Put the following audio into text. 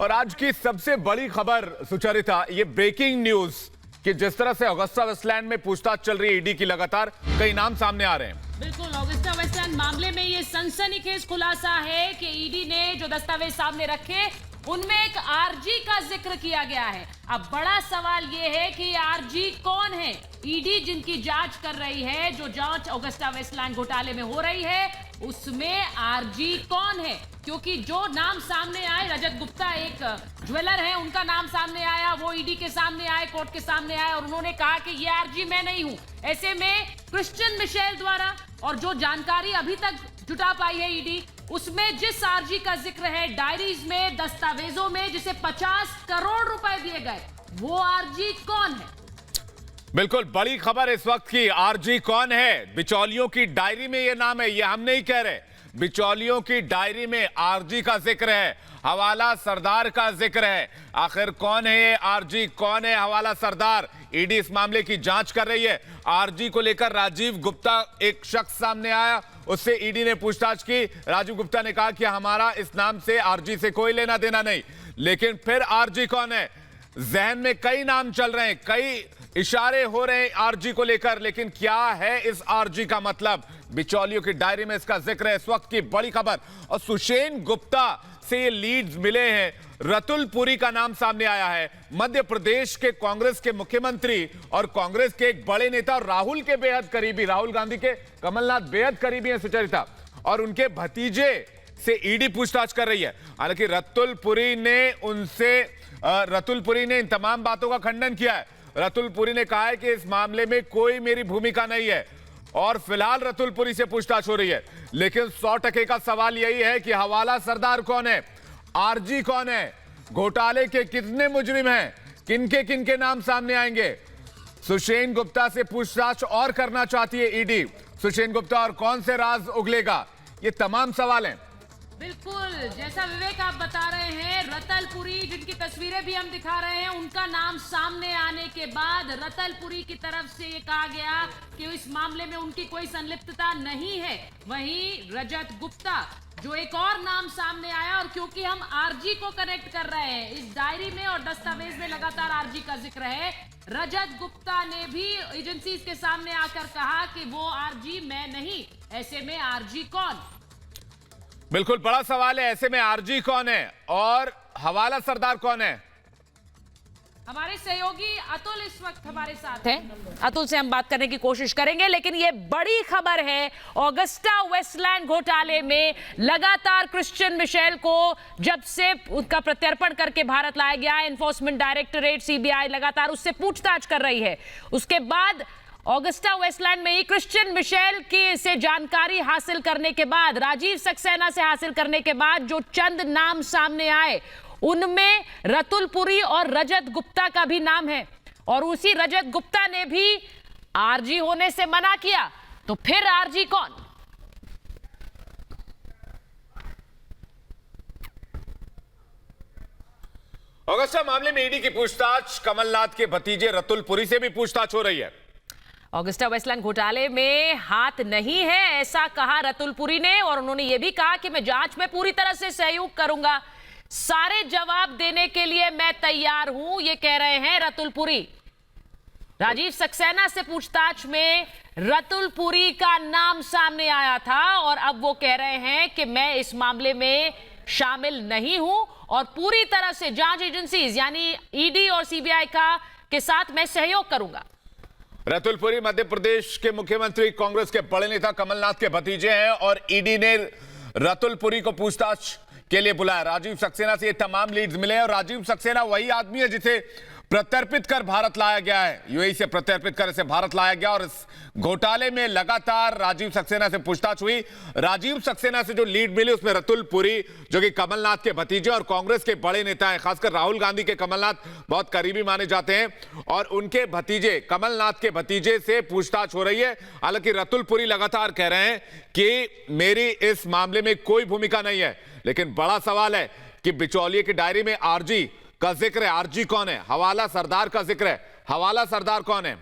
और आज की सबसे बड़ी खबर सुचरिता, ये ब्रेकिंग न्यूज कि जिस तरह से ऑगस्टा वेस्टलैंड में पूछताछ चल रही है ईडी की, लगातार कई नाम सामने आ रहे हैं। बिल्कुल, ऑगस्टा वेस्टलैंड मामले में ये सनसनीखेज खुलासा है कि ईडी ने जो दस्तावेज सामने रखे उनमें एक आरजी का जिक्र किया गया है। अब बड़ा सवाल ये है कि आरजी कौन है? ईडी जिनकी जांच कर रही है, जो जांच ऑगस्टा वेस्टलैंड घोटाले में हो रही है, उसमें आरजी कौन है? क्योंकि जो नाम सामने आए, रजत गुप्ता एक ज्वेलर है, उनका नाम सामने आया, वो ईडी के सामने आए, कोर्ट के सामने आए और उन्होंने कहा कि ये आरजी मैं नहीं हूं। ऐसे में क्रिश्चियन मिशेल द्वारा और जो जानकारी अभी तक जुटा पाई है ईडी, उसमें जिस आरजी का जिक्र है डायरीज में, दस्तावेजों में, जिसे 50 करोड़ रुपए दिए गए, वो आरजी कौन है? बिल्कुल बड़ी खबर इस वक्त की, आरजी कौन है? बिचौलियों की डायरी में ये नाम है, ये हम नहीं कह रहे। बिचौलियों की डायरी में आरजी का जिक्र है, हवाला सरदार का जिक्र है। आखिर कौन है ये आरजी, कौन है हवाला सरदार? ईडी इस मामले की जांच कर रही है। आरजी को लेकर राजीव गुप्ता एक शख्स सामने आया, उससे ईडी ने पूछताछ की। राजीव गुप्ता ने कहा कि हमारा इस नाम से, आरजी से कोई लेना देना नहीं। लेकिन फिर आरजी कौन है? जहन में कई नाम चल रहे हैं, कई इशारे हो रहे हैं आरजी को लेकर, लेकिन क्या है इस आरजी का मतलब? बिचौलियों की डायरी में इसका जिक्र है, इस वक्त की बड़ी खबर। और सुषेण गुप्ता से ये लीड्स मिले हैं, रतुल पुरी का नाम सामने आया है। मध्य प्रदेश के कांग्रेस के मुख्यमंत्री और कांग्रेस के एक बड़े नेता, राहुल के बेहद करीबी, राहुल गांधी के कमलनाथ बेहद करीबी हैं सुचरिता, और उनके भतीजे से ईडी पूछताछ कर रही है। हालांकि रतुल पुरी ने इन तमाम बातों का खंडन किया है। रतुल पुरी ने कहा है कि इस मामले में कोई मेरी भूमिका नहीं है और फिलहाल रतुल पुरी से पूछताछ हो रही है। लेकिन 100% का सवाल यही है कि हवाला सरदार कौन है, आरजी कौन है, घोटाले के कितने मुजरिम हैं, किनके किनके नाम सामने आएंगे? सुषेण गुप्ता से पूछताछ और करना चाहती है ईडी। सुषेण गुप्ता और कौन से राज उगलेगा, ये तमाम सवाल हैं। बिल्कुल, जैसा विवेक आप बता रहे हैं, रतलपुरी जिनकी तस्वीरें भी हम दिखा रहे हैं, उनका नाम सामने आने के बाद रतलपुरी की तरफ से ये कहा गया कि इस मामले में उनकी कोई संलिप्तता नहीं है। वहीं रजत गुप्ता, जो एक और नाम सामने आया, और क्योंकि हम आरजी को कनेक्ट कर रहे हैं, इस डायरी में और दस्तावेज में लगातार आरजी का जिक्र है, रजत गुप्ता ने भी एजेंसी के सामने आकर कहा कि वो आरजी मैं नहीं। ऐसे में आरजी कौन? बिल्कुल बड़ा सवाल है, ऐसे में आरजी कौन है और हवाला सरदार कौन है? हमारे सहयोगी अतुल इस वक्त हमारे साथ हैं, अतुल से हम बात करने की कोशिश करेंगे। लेकिन ये बड़ी खबर है, ऑगस्टा वेस्टलैंड घोटाले में लगातार क्रिश्चियन मिशेल को जब से उनका प्रत्यर्पण करके भारत लाया गया है, एनफोर्समेंट डायरेक्टरेट सीबीआई लगातार उससे पूछताछ कर रही है। उसके बाद ऑगस्टा वेस्टलैंड में ही क्रिश्चियन मिशेल की से जानकारी हासिल करने के बाद, राजीव सक्सेना से हासिल करने के बाद जो चंद नाम सामने आए, उनमें रतुल पुरी और रजत गुप्ता का भी नाम है। और उसी रजत गुप्ता ने भी आरजी होने से मना किया। तो फिर आरजी कौन? ऑगस्टा मामले में ईडी की पूछताछ, कमलनाथ के भतीजे रतुल पुरी से भी पूछताछ हो रही है। ऑगस्टा वेस्टलैंड घोटाले में हाथ नहीं है, ऐसा कहा रतुल पुरी ने, और उन्होंने यह भी कहा कि मैं जांच में पूरी तरह से सहयोग करूंगा, सारे जवाब देने के लिए मैं तैयार हूं, ये कह रहे हैं रतुल पुरी। राजीव सक्सेना से पूछताछ में रतुल पुरी का नाम सामने आया था और अब वो कह रहे हैं कि मैं इस मामले में शामिल नहीं हूं और पूरी तरह से जांच एजेंसीज यानी ईडी और सीबीआई के साथ मैं सहयोग करूंगा। रतुल पुरी मध्य प्रदेश के मुख्यमंत्री, कांग्रेस के बड़े नेता कमलनाथ के भतीजे हैं और ईडी ने रतुल पुरी को पूछताछ के लिए बुलाया। राजीव सक्सेना से ये तमाम लीड्स मिले हैं और राजीव सक्सेना वही आदमी है जिसे प्रत्यर्पित कर भारत लाया गया है, यूएई से प्रत्यर्पित कर इसे भारत लाया गया। और इस घोटाले में लगातार राजीव सक्सेना से पूछताछ हुई। राजीव सक्सेना से जो लीड मिली उसमें रतुल पुरी, जो कि कमलनाथ के भतीजे और कांग्रेस के बड़े नेता हैं, खासकर राहुल गांधी के कमलनाथ बहुत करीबी माने जाते हैं, और उनके भतीजे, कमलनाथ के भतीजे से पूछताछ हो रही है। हालांकि रतुल पुरी लगातार कह रहे हैं कि मेरी इस मामले में कोई भूमिका नहीं है। लेकिन बड़ा सवाल है कि बिचौलिए की डायरी में आरजी का जिक्र है, आरजी कौन है? हवाला सरदार का जिक्र है, हवाला सरदार कौन है?